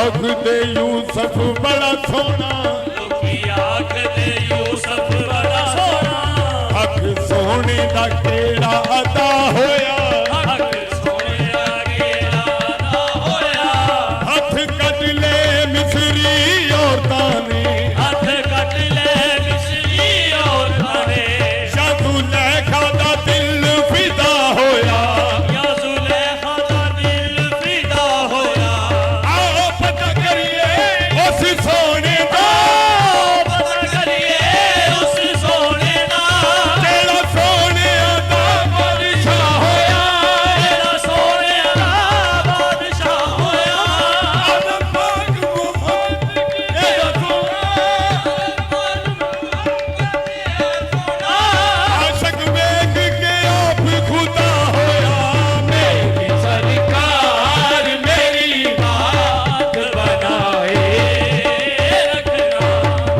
आखदे यूसुफ बड़ा सोना, लोकी आखदे यूसुफ बड़ा सोना, हक सोने दा केड़ा अदा होया, हक सोने दा केड़ा अदा होया। हथ कट ले मिस्री औरतां ने, हथ कट ले मिस्री औरतां ने, या जुलेखा दा दिल फिदा होया, या जुलेखा दा दिल फिदा होया। आओ पता करिए उस सोने दा, पता करिए उस सोने दा, केड़ा सोने दा बादशाह होया, केड़ा सोने दा बादशाह होया। आदम पाक मुहम्मद के आशिक वेख के आप खुदा होया, मेरी सरकार मेरी बात बनाए रखना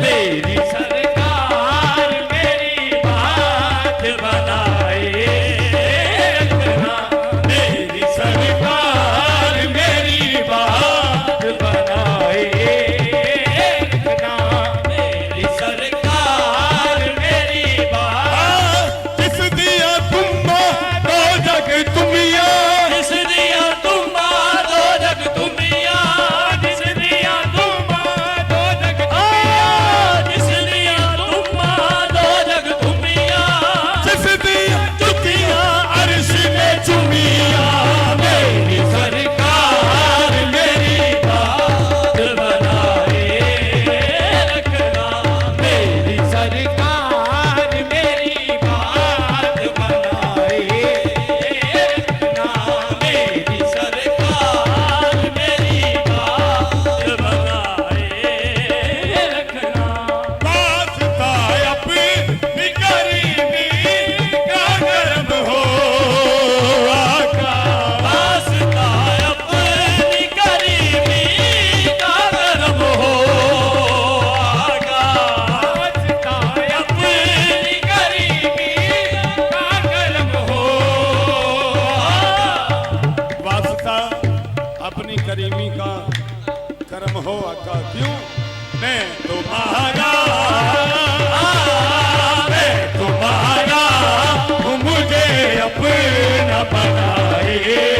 मेरी सरकार मेरी बात बनाए रखना, मेरी सरकार मेरी बात बनाए रखना, मेरी सरकार मेरी बात। जिस दिया तुम्बा दो जग तुमिया, जिस दिया तुम्बा दो जग तुमिया, जिस दिया तुम्बा दो जग तुमिया, जिस दिया तुम्बा दो जग तुमिया, जिस दिया चुकिया अर्श ने चुमिया, मेरी सरकार मेरी बात बनाए रखना, मेरी सरकार मेरी बात बनाए रखना, मेरी सरकार मेरी बात बनाए रखना। वास्ता अपनी गरीबी का गर्म हो आका, वास्ता अपनी गरीबी का गर्म हो आगा, वास्ता अपनी गरीबी का गर्म हो वास्ता अपनी करीमी का कर्म हो आका, क्यों मैं तुम्हारा हूँ, मुझे अपना बनाए